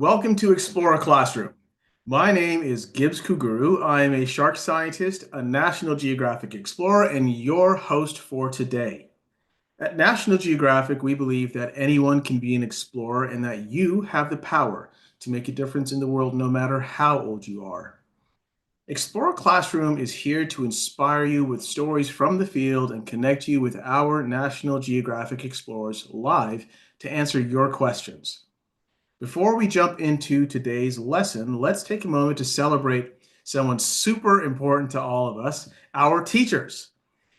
Welcome to Explorer Classroom. My name is Gibbs Kuguru. I am a shark scientist, a National Geographic explorer, and your host for today. At National Geographic, we believe that anyone can be an explorer and that you have the power to make a difference in the world no matter how old you are. Explorer Classroom is here to inspire you with stories from the field and connect you with our National Geographic explorers live to answer your questions. Before we jump into today's lesson, let's take a moment to celebrate someone super important to all of us, our teachers.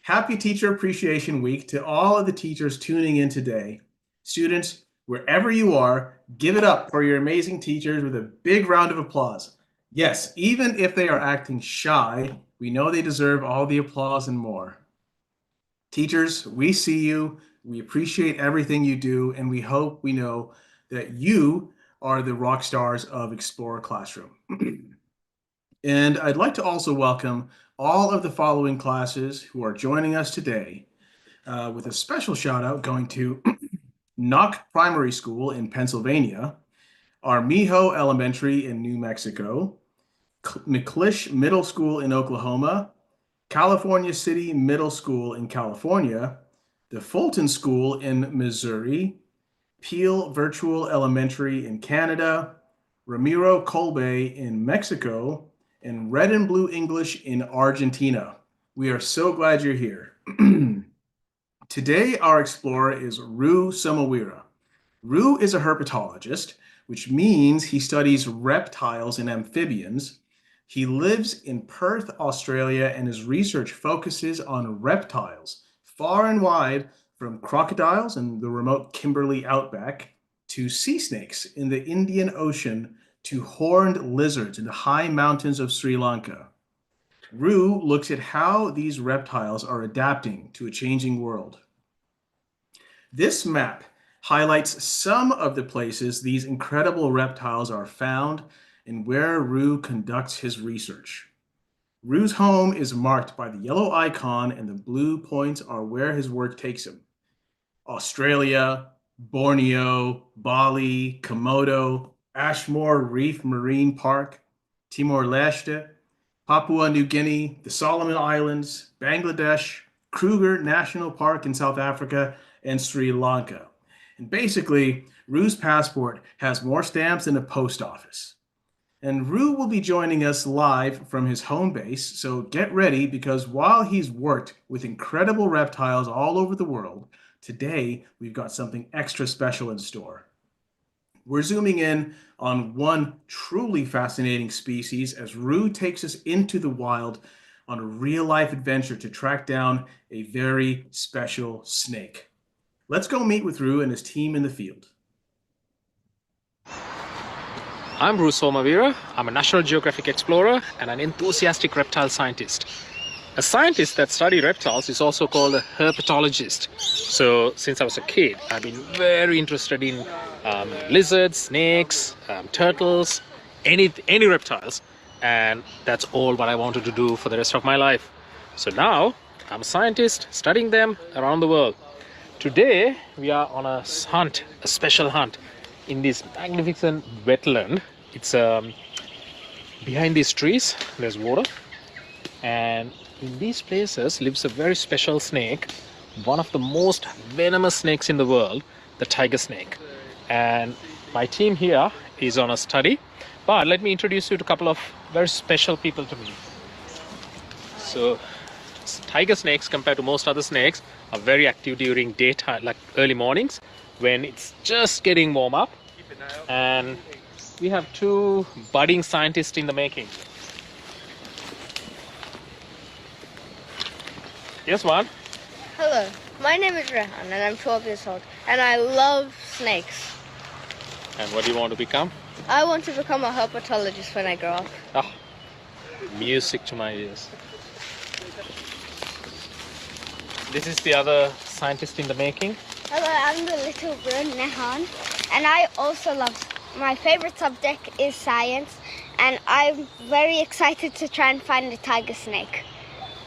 Happy Teacher Appreciation Week to all of the teachers tuning in today. Students, wherever you are, give it up for your amazing teachers with a big round of applause. Yes, even if they are acting shy, we know they deserve all the applause and more. Teachers, we see you, we appreciate everything you do, and we hope we know that you are the rock stars of Explorer Classroom. And I'd like to also welcome all of the following classes who are joining us today, with a special shout out going to Knock Primary School in Pennsylvania, Armijo Elementary in New Mexico, McClish Middle School in Oklahoma, California City Middle School in California, the Fulton School in Missouri, Peel Virtual Elementary in Canada, Ramiro Colbe in Mexico, and Red and Blue English in Argentina. We are so glad you're here. Today, our explorer is Ru Somaweera. Ru is a herpetologist, which means he studies reptiles and amphibians. He lives in Perth, Australia, and his research focuses on reptiles, far and wide, from crocodiles in the remote Kimberley outback to sea snakes in the Indian Ocean to horned lizards in the high mountains of Sri Lanka. Ru looks at how these reptiles are adapting to a changing world. This map highlights some of the places these incredible reptiles are found and where Ru conducts his research. Ru's home is marked by the yellow icon, and the blue points are where his work takes him. Australia, Borneo, Bali, Komodo, Ashmore Reef Marine Park, Timor-Leste, Papua New Guinea, the Solomon Islands, Bangladesh, Kruger National Park in South Africa, and Sri Lanka. And basically, Ru's passport has more stamps than a post office. And Ru will be joining us live from his home base, so get ready because while he's worked with incredible reptiles all over the world, today we've got something extra special in store. We're zooming in on one truly fascinating species as Ru takes us into the wild on a real-life adventure to track down a very special snake. Let's go meet with Ru and his team in the field. I'm Ru Somaweera. I'm a National Geographic explorer and an enthusiastic reptile scientist. A scientist that studies reptiles is also called a herpetologist. So since I was a kid, I've been very interested in lizards, snakes, turtles, any reptiles. And that's all what I wanted to do for the rest of my life. So now I'm a scientist studying them around the world. Today we are on a hunt, a special hunt in this magnificent wetland. It's behind these trees there's water, and in these places lives a very special snake, one of the most venomous snakes in the world, the tiger snake. And my team here is on a study, but let me introduce you to a couple of very special people to me. So tiger snakes, compared to most other snakes, are very active during daytime, like early mornings when it's just getting warm up. And we have two budding scientists in the making. Here's one. Hello, my name is Rehan and I'm 12 years old and I love snakes. And what do you want to become? I want to become a herpetologist when I grow up. Ah, music to my ears. This is the other scientist in the making. Hello, I'm the little bird Rehan and I also love, my favorite subject is science and I'm very excited to try and find the tiger snake.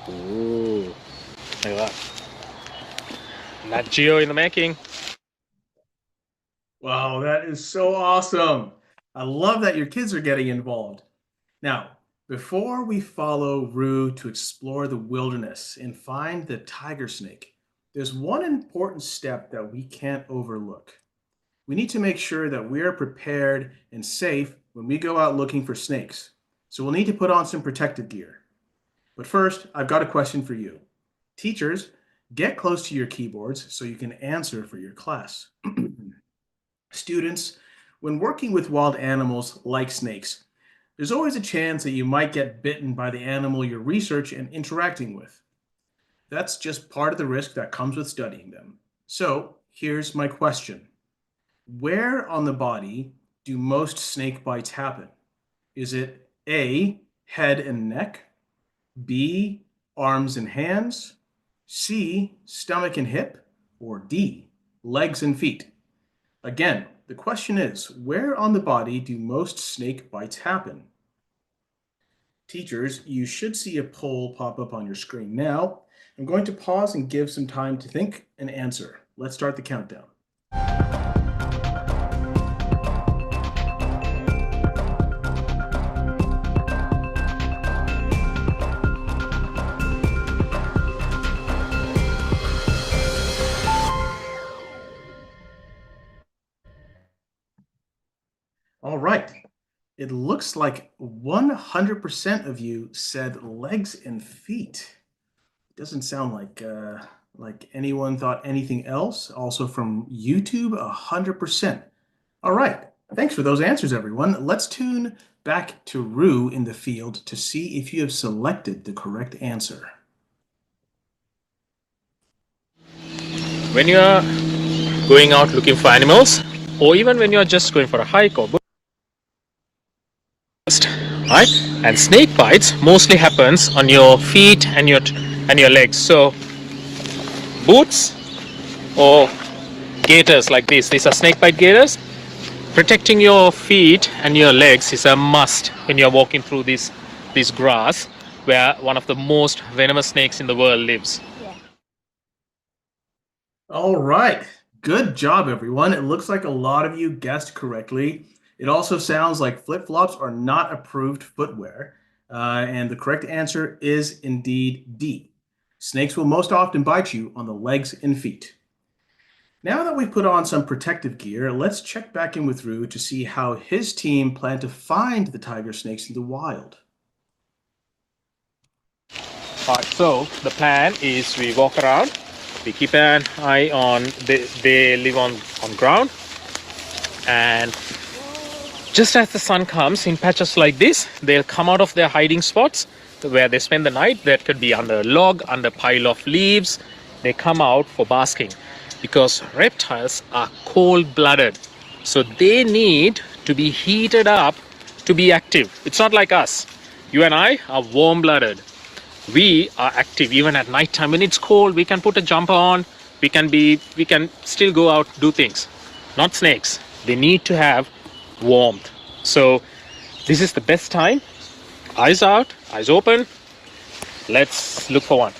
Ooh, look at that. Nat Geo in the making. Wow, that is so awesome. I love that your kids are getting involved. Now, before we follow Ru to explore the wilderness and find the tiger snake, there's one important step that we can't overlook. We need to make sure that we are prepared and safe when we go out looking for snakes. So we'll need to put on some protective gear. But first, I've got a question for you. Teachers, get close to your keyboards so you can answer for your class. Students, when working with wild animals like snakes, there's always a chance that you might get bitten by the animal you're researching and interacting with. That's just part of the risk that comes with studying them. So here's my question. Where on the body do most snake bites happen? Is it A, head and neck, B, arms and hands, C, stomach and hip, or D, legs and feet? Again, the question is, where on the body do most snake bites happen? Teachers, you should see a poll pop up on your screen now. I'm going to pause and give some time to think and answer. Let's start the countdown. All right. It looks like 100% of you said legs and feet. It doesn't sound like anyone thought anything else. Also from YouTube, 100%. All right. Thanks for those answers, everyone. Let's tune back to Ru in the field to see if you have selected the correct answer. When you are going out looking for animals, or even when you are just going for a hike or right, and snake bites mostly happens on your feet and your legs. So boots or gaiters like these are snake bite gaiters. Protecting your feet and your legs is a must when you're walking through this grass where one of the most venomous snakes in the world lives. All right. Good job, everyone. It looks like a lot of you guessed correctly. It also sounds like flip-flops are not approved footwear. And the correct answer is indeed D. Snakes will most often bite you on the legs and feet. Now that we've put on some protective gear, let's check back in with Ru to see how his team plan to find the tiger snakes in the wild. All right, so the plan is we walk around, we keep an eye on, they live on ground, and just as the sun comes in patches like this, they'll come out of their hiding spots where they spend the night. That could be under a log, under a pile of leaves. They come out for basking because reptiles are cold-blooded. So they need to be heated up to be active. It's not like us. You and I are warm-blooded. We are active even at night time. When it's cold, we can put a jumper on. We can still go out, do things. Not snakes. They need to have warmth. So this is the best time. Eyes out, eyes open. Let's look for one.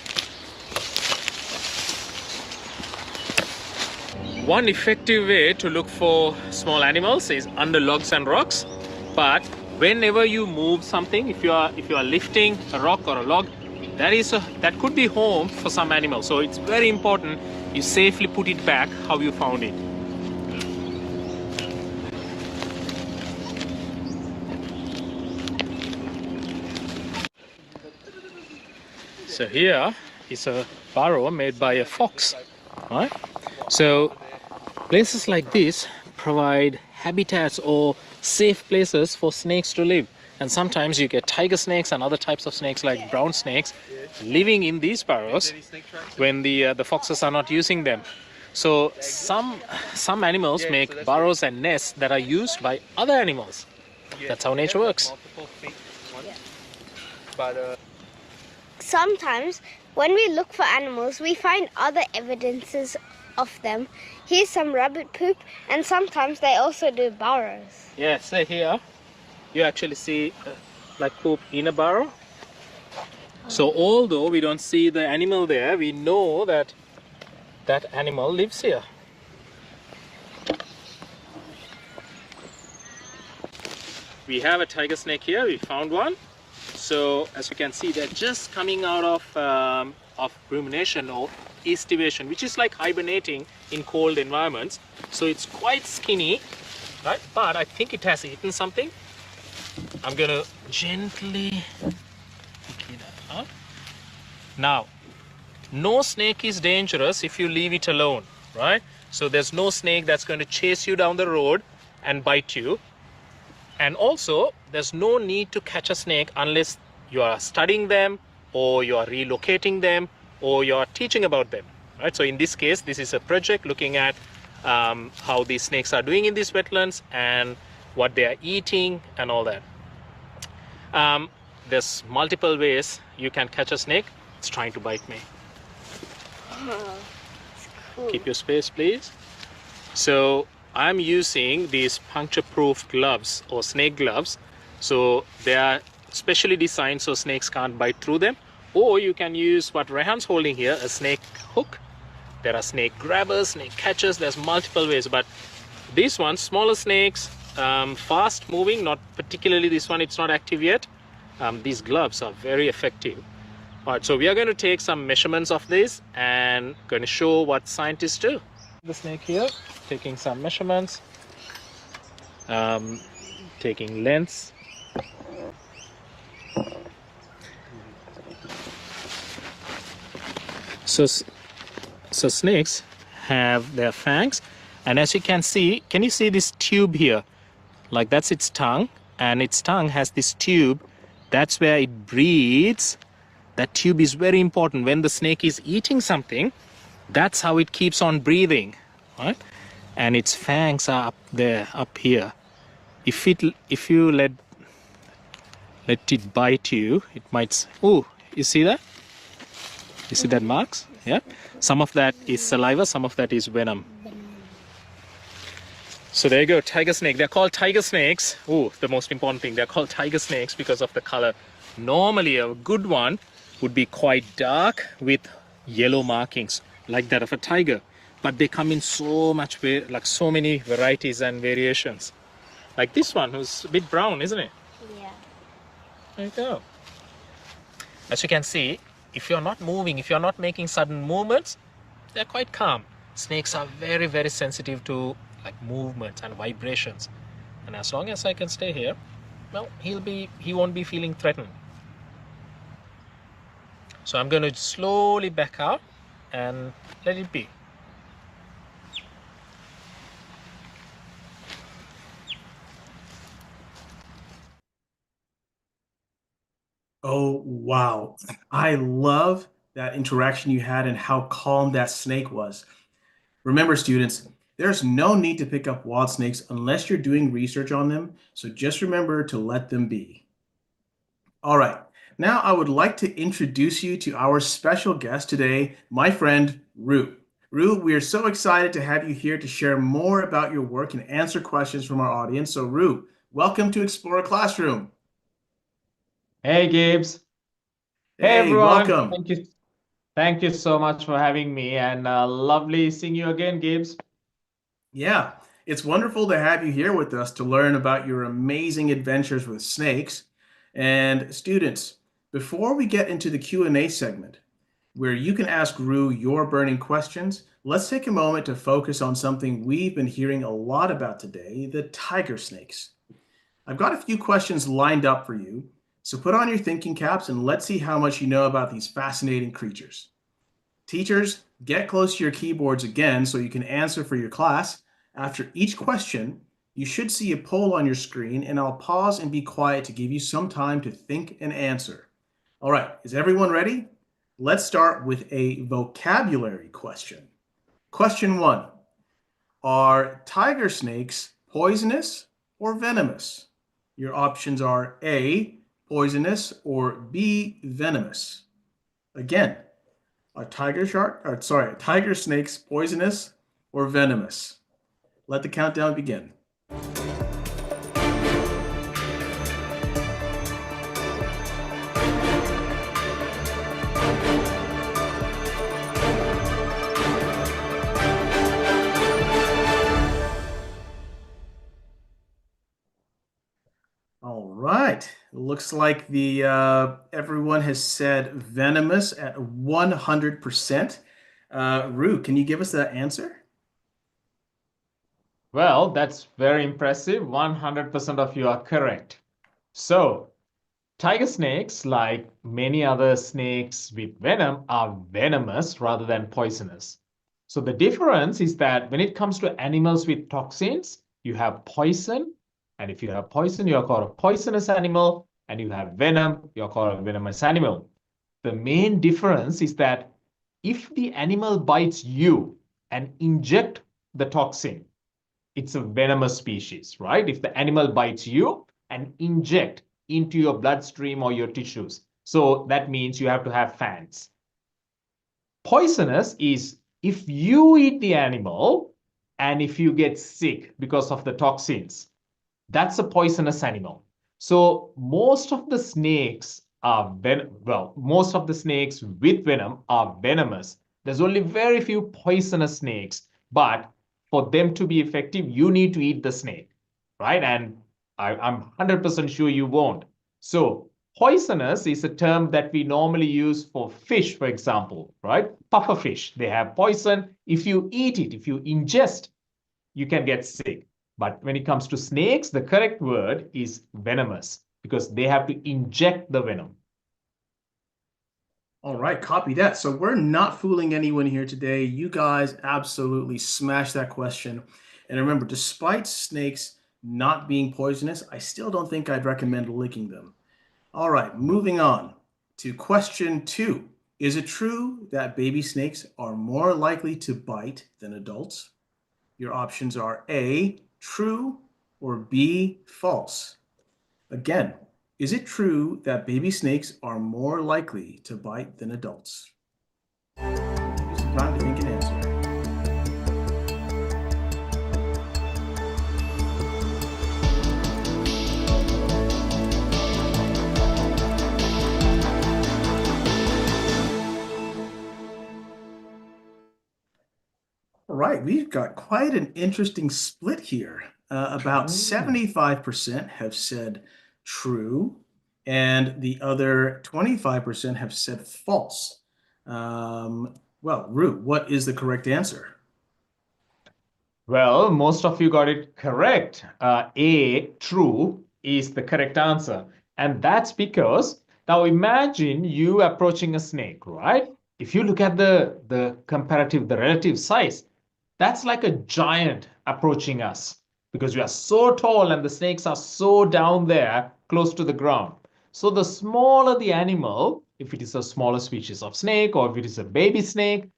One effective way to look for small animals is under logs and rocks. But whenever you move something, if you are lifting a rock or a log, that could be home for some animals. So it's very important you safely put it back how you found it. So here is a burrow made by a fox, right? So places like this provide habitats or safe places for snakes to live. And sometimes you get tiger snakes and other types of snakes like brown snakes living in these burrows when the foxes are not using them. So some animals make burrows and nests that are used by other animals. That's how nature works. Sometimes when we look for animals, we find other evidences of them. Here's some rabbit poop, and sometimes they also do burrows. Yeah, say here, you actually see like poop in a burrow. So although we don't see the animal there, we know that that animal lives here. we have a tiger snake here. We found one. So as you can see, they're just coming out of rumination or estivation, which is like hibernating in cold environments. So it's quite skinny, right? But I think it has eaten something. I'm gonna gently pick it up. Now, no snake is dangerous if you leave it alone, right? So there's no snake that's going to chase you down the road and bite you. And also, there's no need to catch a snake unless you are studying them or you are relocating them or you are teaching about them, right? So in this case, this is a project looking at how these snakes are doing in these wetlands and what they are eating and all that. There's multiple ways you can catch a snake. It's trying to bite me. Oh, cool. Keep your space, please. So I'm using these puncture-proof gloves or snake gloves. So they are specially designed so snakes can't bite through them. Or you can use what Rehan's holding here, a snake hook. There are snake grabbers, snake catchers. There's multiple ways, but these ones, smaller snakes, fast moving, not particularly this one, it's not active yet. These gloves are very effective. All right, so we are going to take some measurements of this and going to show what scientists do. The snake here, taking some measurements, taking lengths. So snakes have their fangs, and as you can see this tube here? Like that's its tongue, and its tongue has this tube. That's where it breathes. That tube is very important. When the snake is eating something, that's how it keeps on breathing, right? And its fangs are up there, up here. If you let it bite you, it might. Oh, you see that? You see that marks? Yeah. Some of that is saliva. Some of that is venom. So there you go, tiger snake. They're called tiger snakes. Oh, the most important thing, they're called tiger snakes because of the color. Normally, a good one would be quite dark with yellow markings like that of a tiger, but they come in so many varieties and variations, like this one who's a bit brown, isn't it? Yeah. There you go. As you can see, if you're not moving, if you're not making sudden movements, they're quite calm. Snakes are very, very sensitive to like movements and vibrations, and as long as I can stay here, well, he won't be feeling threatened. So I'm going to slowly back out and let it be. Oh, wow. I love that interaction you had and how calm that snake was. Remember, students, there's no need to pick up wild snakes unless you're doing research on them, so just remember to let them be. All right, now I would like to introduce you to our special guest today, my friend Ru. Ru, we are so excited to have you here to share more about your work and answer questions from our audience. So Ru, welcome to Explorer Classroom. Hey Gibbs. Hey Hey, everyone. welcome. Thank you so much for having me, and lovely seeing you again, Gibbs. Yeah, it's wonderful to have you here with us to learn about your amazing adventures with snakes. And students, before we get into the Q&A segment, where you can ask Ru your burning questions, let's take a moment to focus on something we've been hearing a lot about today, the tiger snakes. I've got a few questions lined up for you, so put on your thinking caps and let's see how much you know about these fascinating creatures. Teachers, get close to your keyboards again so you can answer for your class. After each question, you should see a poll on your screen, and I'll pause and be quiet to give you some time to think and answer. All right, is everyone ready? Let's start with a vocabulary question. Question 1. Are tiger snakes poisonous or venomous? Your options are A, poisonous, or B, venomous. Again, are tiger snakes poisonous or venomous? Let the countdown begin. right. Looks like the everyone has said venomous at 100%. Ru, can you give us that answer? Well, that's very impressive. 100% of you are correct. So, tiger snakes, like many other snakes with venom, are venomous rather than poisonous. So, the difference is that when it comes to animals with toxins, you have poison. And if you have poison, you're called a poisonous animal. And you have venom, you're called a venomous animal. The main difference is that if the animal bites you and inject the toxin, it's a venomous species, right? If the animal bites you and inject into your bloodstream or your tissues. So that means you have to have fans. Poisonous is if you eat the animal and if you get sick because of the toxins, that's a poisonous animal. So most of the snakes are most of the snakes with venom are venomous. There's only very few poisonous snakes, but for them to be effective, you need to eat the snake, right? And I'm 100% sure you won't. So poisonous is a term that we normally use for fish, for example, right? Puffer fish, they have poison. If you eat it, if you ingest, you can get sick. But when it comes to snakes, the correct word is venomous because they have to inject the venom. All right, copy that. So we're not fooling anyone here today. You guys absolutely smashed that question. And remember, despite snakes not being poisonous, I still don't think I'd recommend licking them. All right, moving on to question 2. Is it true that baby snakes are more likely to bite than adults? Your options are A, true, or B, false. Again, is it true that baby snakes are more likely to bite than adults? Use some time to think and answer. All right, we've got quite an interesting split here. About 75% have said true, and the other 25% have said false. Well, Ru, what is the correct answer? Well, most of you got it correct. A, true, is the correct answer. And that's because now imagine you approaching a snake, right? If you look at the comparative, the relative size, that's like a giant approaching us because we are so tall and the snakes are so down there close to the ground. So the smaller the animal, if it is a smaller species of snake or if it is a baby snake,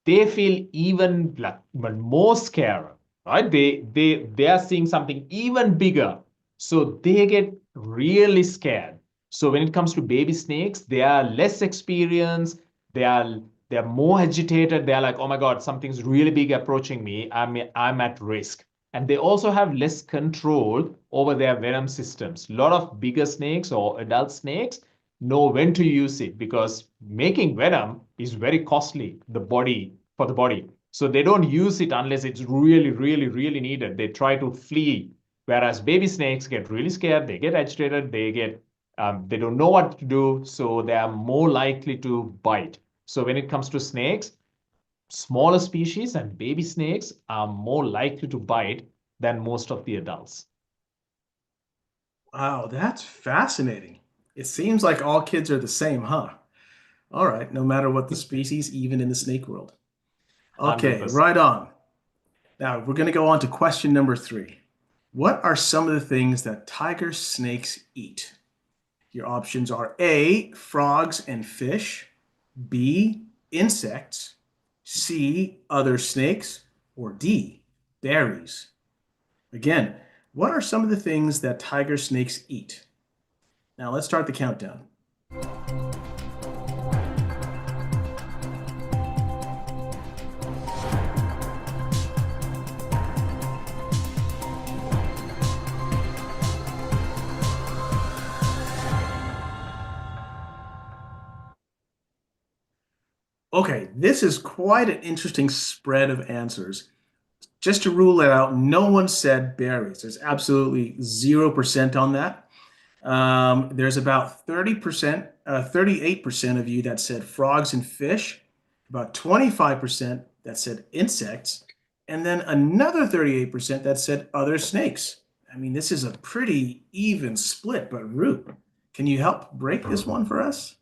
they feel even like more scared, right? They are seeing something even bigger, so they get really scared. So when it comes to baby snakes, they are less experienced. They are more agitated. They are like, oh my God, something's really big approaching me. I'm at risk. And they also have less control over their venom systems. A lot of bigger snakes or adult snakes know when to use it because making venom is very costly for the body. So they don't use it unless it's really, really, really needed. They try to flee. Whereas baby snakes get really scared, they get agitated, they don't know what to do, so they are more likely to bite. So when it comes to snakes, smaller species and baby snakes are more likely to bite than most of the adults. Wow, that's fascinating. It seems like all kids are the same, huh? All right, no matter what the species, even in the snake world. Okay, 100%. right on. Now we're going to go on to question number 3. What are some of the things that tiger snakes eat? Your options are A, frogs and fish, B, insects, C, other snakes, or D, berries. Again, what are some of the things that tiger snakes eat? Now let's start the countdown. Okay, this is quite an interesting spread of answers. Just to rule it out, no one said berries. There's absolutely 0% on that. There's about 30%, 38% of you that said frogs and fish, about 25% that said insects, and then another 38% that said other snakes. I mean, this is a pretty even split, but Ru, can you help break this one for us?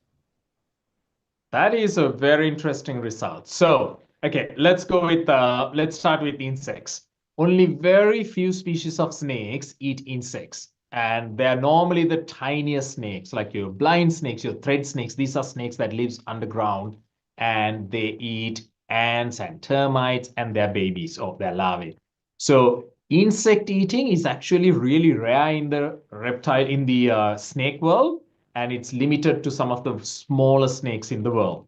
That is a very interesting result. So, okay, let's start with insects. Only very few species of snakes eat insects, and they're normally the tiniest snakes, like your blind snakes, your thread snakes. These are snakes that lives underground, and they eat ants and termites and their babies or their larvae. So, insect eating is actually really rare in the snake world, and it's limited to some of the smaller snakes in the world.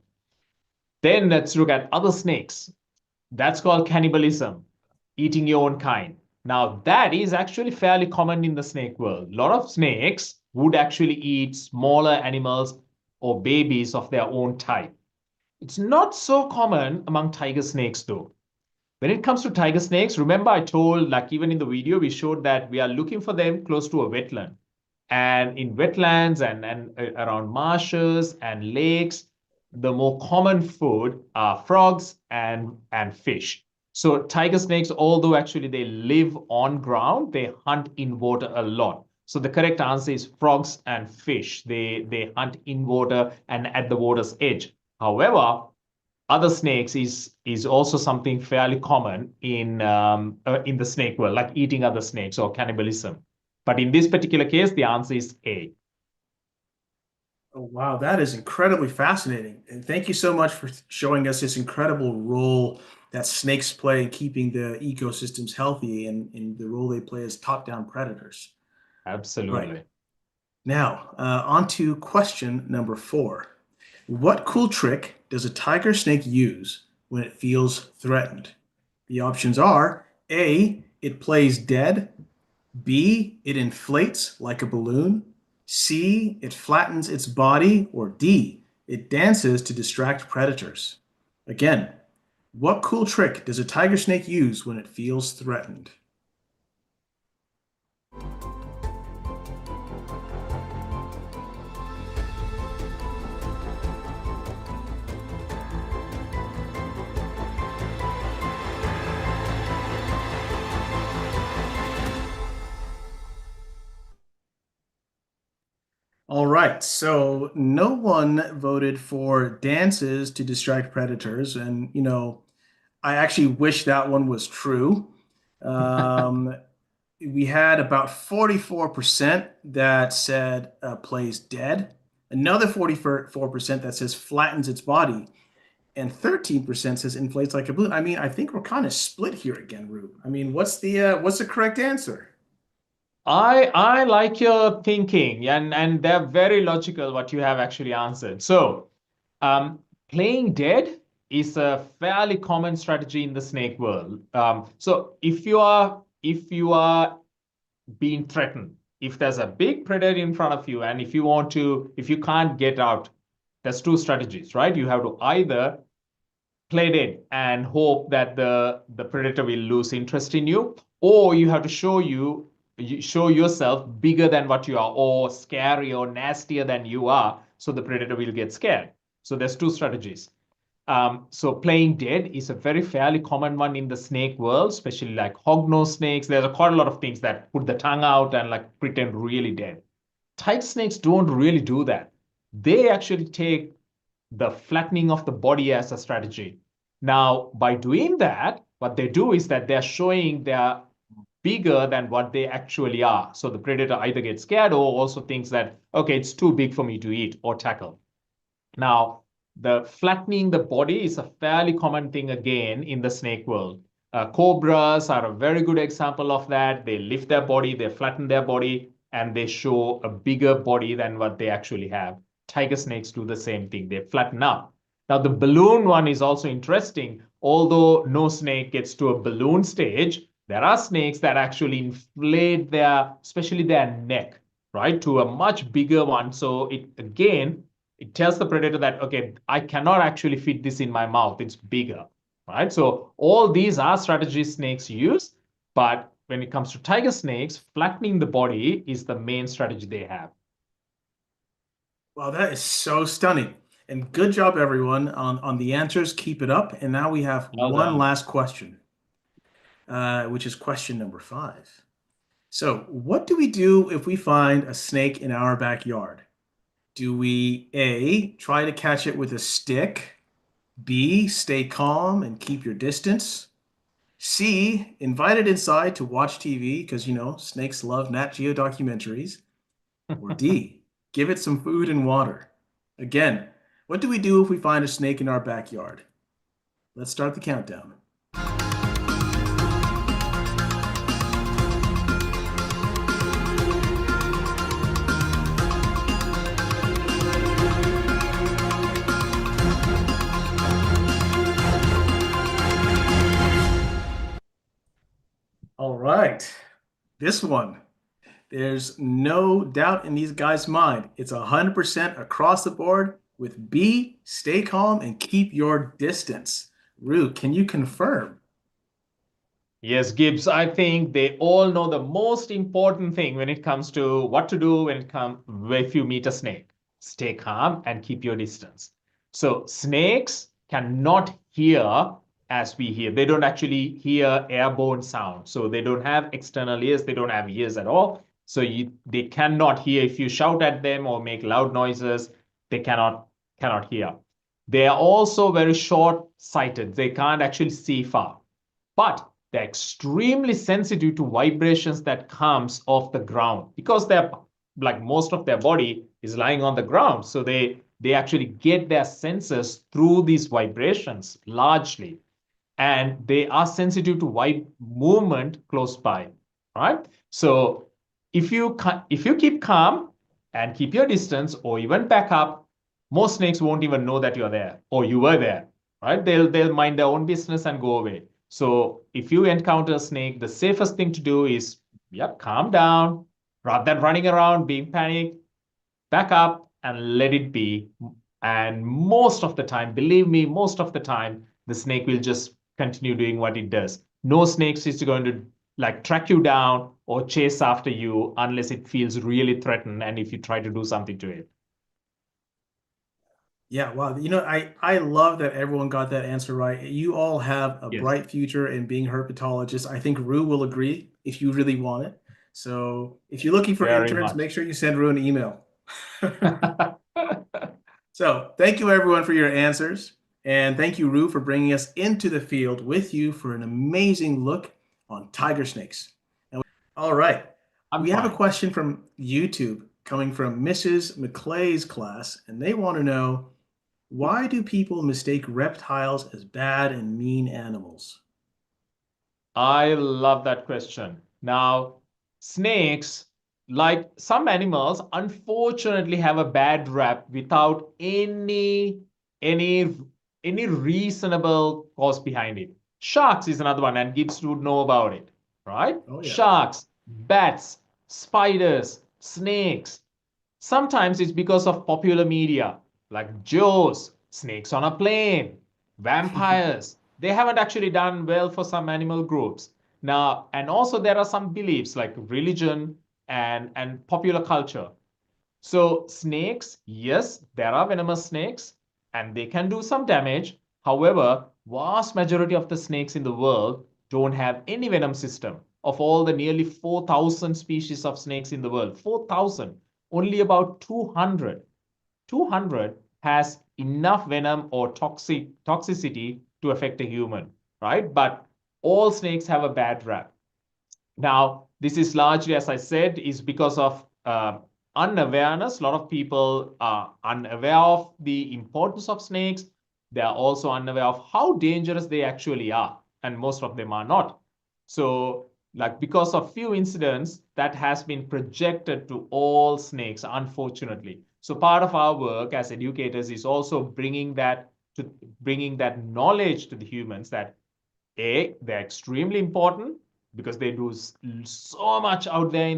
Then let's look at other snakes. That's called cannibalism, eating your own kind. Now, that is actually fairly common in the snake world. A lot of snakes would actually eat smaller animals or babies of their own type. It's not so common among tiger snakes, though. When it comes to tiger snakes, remember I told, like even in the video, we showed that we are looking for them close to a wetland. And in wetlands and around marshes and lakes, the more common food are frogs and fish. So tiger snakes, although actually they live on ground, they hunt in water a lot. So the correct answer is frogs and fish. They hunt in water and at the water's edge. However, other snakes is also something fairly common in the snake world, like eating other snakes or cannibalism. But in this particular case, the answer is A. Oh, wow, that is incredibly fascinating. And thank you so much for showing us this incredible role that snakes play in keeping the ecosystems healthy and the role they play as top-down predators. Right. Absolutely. Now, on to question number 4. What cool trick does a tiger snake use when it feels threatened? The options are A, it plays dead, B, it inflates like a balloon, C, it flattens its body, or D, it dances to distract predators. Again, what cool trick does a tiger snake use when it feels threatened? All right, so no one voted for dances to distract predators, and I actually wish that one was true. Um, we had about 44% that said plays dead, another 44% that says flattens its body, and 13% says inflates like a balloon. I mean, I think we're kind of split here again, Ru. I mean, what's the correct answer? I like your thinking, and they're very logical what you have actually answered. So, um, playing dead is a fairly common strategy in the snake world. So if you are being threatened, if there's a big predator in front of you, and if you can't get out, there's two strategies, right? You have to either play dead and hope that the predator will lose interest in you, or you have to show yourself bigger than what you are, or scary or nastier than you are, so the predator will get scared. So there's two strategies. So playing dead is a very fairly common one in the snake world, especially like hognose snakes. There's quite a lot of things that put the tongue out and like pretend really dead. Tiger snakes don't really do that. They actually take the flattening of the body as a strategy. Now, by doing that, what they do is that they're showing they're bigger than what they actually are. So the predator either gets scared or also thinks that, okay, it's too big for me to eat or tackle. Now, the flattening the body is a fairly common thing again in the snake world. Cobras are a very good example of that. They lift their body, they flatten their body, and they show a bigger body than what they actually have. Tiger snakes do the same thing. They flatten up. Now, the balloon one is also interesting. Although no snake gets to a balloon stage, there are snakes that actually inflate especially their neck, right, to a much bigger one. So it tells the predator that, okay, I cannot actually fit this in my mouth. It's bigger, right? So all these are strategies snakes use, but when it comes to tiger snakes, flattening the body is the main strategy they have. Wow, that is so stunning. And good job, everyone, on the answers. Keep it up. And now we have Well one done. last question, which is question number 5. So, what do we do if we find a snake in our backyard? Do we A, try to catch it with a stick? B, stay calm and keep your distance? C, invite it inside to watch TV because, snakes love Nat Geo documentaries? Or D, give it some food and water? Again, what do we do if we find a snake in our backyard? Let's start the countdown. All right. This one, there's no doubt in these guys' mind. It's 100% across the board with B, stay calm and keep your distance. Ru, can you confirm? Yes, Gibbs, I think they all know the most important thing when it comes to what to do when it comes if you meet a snake. Stay calm and keep your distance. So snakes cannot hear as we hear. They don't actually hear airborne sound. So they don't have external ears. They don't have ears at all. So they cannot hear if you shout at them or make loud noises. They cannot hear. They are also very short-sighted. They can't actually see far. But they're extremely sensitive to vibrations that comes off the ground because they're like most of their body is lying on the ground. So they actually get their senses through these vibrations largely. And they are sensitive to movement close by. Right? So if you keep calm and keep your distance or even back up, most snakes won't even know that you're there or you were there. Right? They'll mind their own business and go away. So if you encounter a snake, the safest thing to do is, yep, calm down. Rather than running around, being panicked, back up and let it be. And most of the time, believe me, most of the time, the snake will just continue doing what it does. No snake is going to like track you down or chase after you unless it feels really threatened and if you try to do something to it. Yeah, wow. I love that everyone got that answer right. You all have a Yes, bright future in being herpetologists. I think Ru will agree if you really want it. So if you're looking for very interns, much. make sure you send Ru an email. So thank you everyone for your answers. And thank you, Ru, for bringing us into the field with you for an amazing look on tiger snakes. All right. I'm We have a fine. question from YouTube coming from Mrs. McClay's class, and they want to know, why do people mistake reptiles as bad and mean animals? I love that question. Now, snakes, like some animals, unfortunately have a bad rap without any any reasonable cause behind it. Sharks is another one, and Gibbs would know about it, right? Oh, yeah. Sharks, bats, spiders, snakes. Sometimes it's because of popular media like Joe's, Snakes on a Plane, vampires. They haven't actually done well for some animal groups. Now, and also there are some beliefs like religion and popular culture. So snakes, yes, there are venomous snakes and they can do some damage. However, vast majority of the snakes in the world don't have any venom system. Of all the nearly 4,000 species of snakes in the world, 4,000, only about 200 has enough venom or toxicity to affect a human, right? But all snakes have a bad rap. Now, this is largely, as I said, is because of unawareness. A lot of people are unaware of the importance of snakes. They are also unaware of how dangerous they actually are, and most of them are not. So, like because of few incidents, that has been projected to all snakes, unfortunately. So, part of our work as educators is also bringing that knowledge to the humans that a, they're extremely important because they do so much out there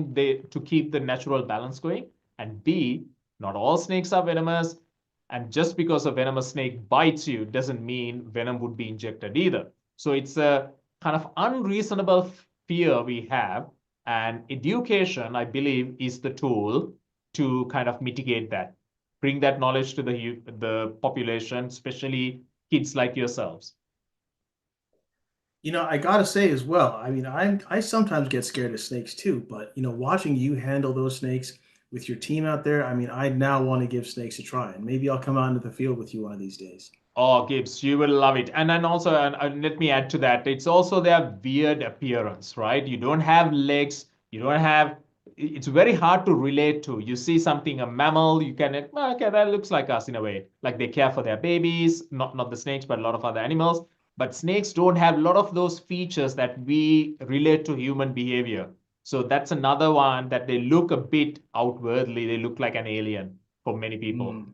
to keep the natural balance going. And B, not all snakes are venomous. And just because a venomous snake bites you doesn't mean venom would be injected either. So it's a kind of unreasonable fear we have. And education, I believe, is the tool to kind of mitigate that. bring that knowledge to the population, especially kids like yourselves. I gotta say as well, I mean, I sometimes get scared of snakes too, but watching you handle those snakes with your team out there, I mean, I now want to give snakes a try, and maybe I'll come out into the field with you one of these days. Oh, Gibbs, you will love it. And then also, and let me add to that, it's also their weird appearance, right? You don't have legs, you don't have, it's very hard to relate to. You see something, a mammal, you can, well, okay, that looks like us in a way. Like they care for their babies, not the snakes, but a lot of other animals. But snakes don't have a lot of those features that we relate to human behavior. So that's another one that they look a bit outwardly, they look like an alien for many people. Hmm.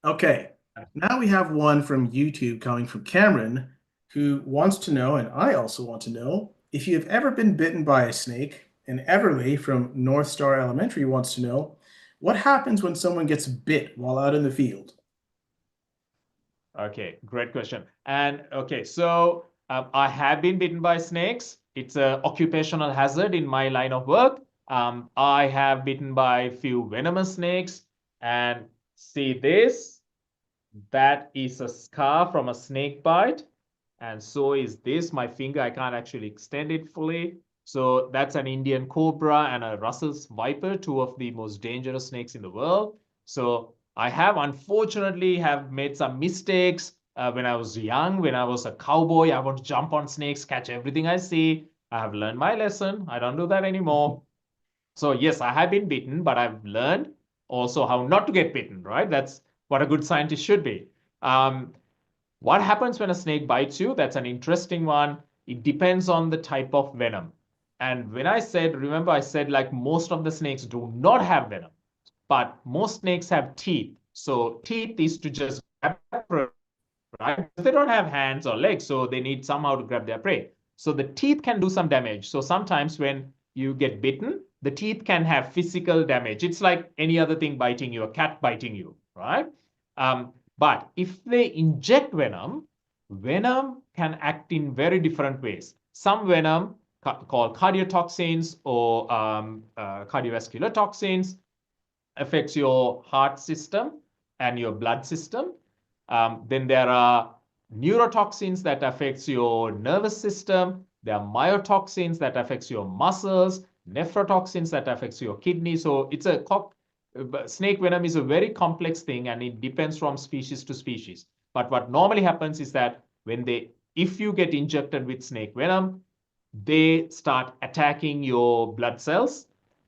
Okay, now we have one from YouTube coming from Cameron, who wants to know, and I also want to know, if you have ever been bitten by a snake. And Everly from North Star Elementary wants to know, what happens when someone gets bit while out in the field? Okay, great question. And okay, so I have been bitten by snakes. It's an occupational hazard in my line of work. I have bitten by a few venomous snakes. And see this? That is a scar from a snake bite. And so is this. My finger, I can't actually extend it fully. So that's an Indian cobra and a Russell's viper, two of the most dangerous snakes in the world. So I have unfortunately have made some mistakes when I was young. When I was a cowboy, I want to jump on snakes, catch everything I see. I have learned my lesson. I don't do that anymore. So yes, I have been bitten, but I've learned also how not to get bitten, right? That's what a good scientist should be. Um, what happens when a snake bites you? That's an interesting one. It depends on the type of venom. And when I said, remember I said like most of the snakes do not have venom, but most snakes have teeth. So teeth is to just grab their prey, right? They don't have hands or legs, so they need somehow to grab their prey. So the teeth can do some damage. So sometimes when you get bitten, the teeth can have physical damage. It's like any other thing biting you, a cat biting you, right? But if they inject venom, venom can act in very different ways. Some venom called cardiotoxins or cardiovascular toxins affects your heart system and your blood system. Then there are neurotoxins that affects your nervous system. There are myotoxins that affects your muscles, nephrotoxins that affects your kidney. So it's a snake venom is a very complex thing and it depends from species to species. But what normally happens is that if you get injected with snake venom, they start attacking your blood cells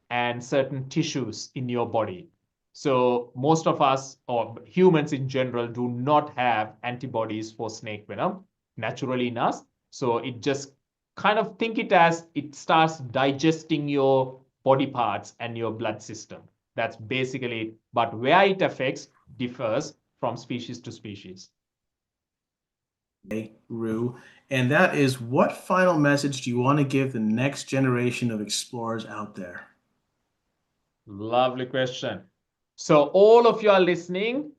and certain tissues in your body. So most of us, or humans in general, do not have antibodies for snake venom naturally in us. So it just kind of think it as it starts digesting your body parts and your blood system. That's basically it. But where it affects differs from species to species. Ru, and that is, what final message do you want to give the next generation of explorers out there? Lovely question. So all of you are listening.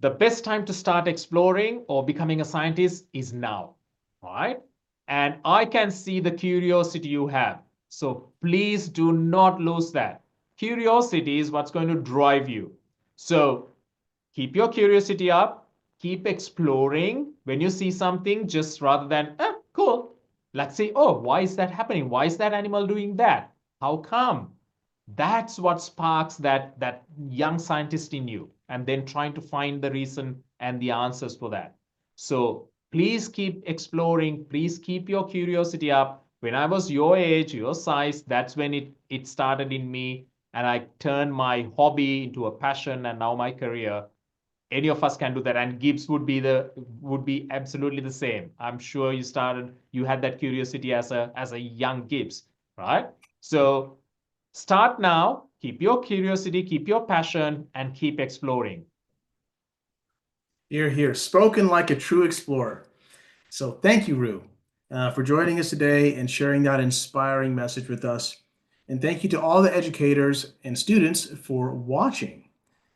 The best time to start exploring or becoming a scientist is now, all right? And I can see the curiosity you have. So please do not lose that. Curiosity is what's going to drive you. So keep your curiosity up, keep exploring. When you see something, just rather than, cool, let's see, oh, why is that happening? Why is that animal doing that? How come? That's what sparks that young scientist in you, and then trying to find the reason and the answers for that. So please keep exploring. Please keep your curiosity up. When I was your age, your size, that's when it started in me, and I turned my hobby into a passion and now my career. Any of us can do that, and Gibbs would be absolutely the same. I'm sure you had that curiosity as a young Gibbs, right? So start now, keep your curiosity, keep your passion, and keep exploring. Here, here, spoken like a true explorer. So thank you, Ru, for joining us today and sharing that inspiring message with us. And thank you to all the educators and students for watching.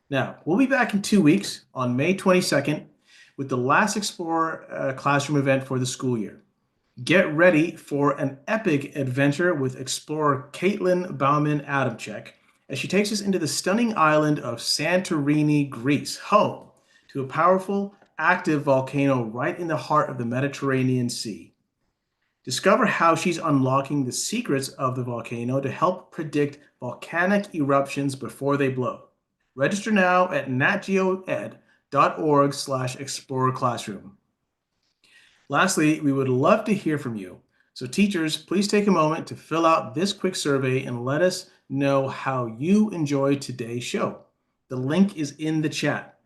Now, we'll be back in 2 weeks on May 22nd with the last Explorer classroom event for the school year. Get ready for an epic adventure with Explorer Caitlin Bauman Adamczyk as she takes us into the stunning island of Santorini, Greece, home to a powerful, active volcano right in the heart of the Mediterranean Sea. Discover how she's unlocking the secrets of the volcano to help predict volcanic eruptions before they blow. Register now at natgeoed.org/explorerclassroom. Lastly, we would love to hear from you. So teachers, please take a moment to fill out this quick survey and let us know how you enjoyed today's show. The link is in the chat.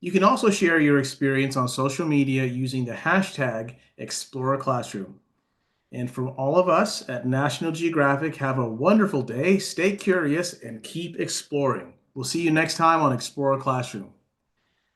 You can also share your experience on social media using the hashtag ExplorerClassroom. And from all of us at National Geographic, have a wonderful day, stay curious, and keep exploring. We'll see you next time on Explorer Classroom.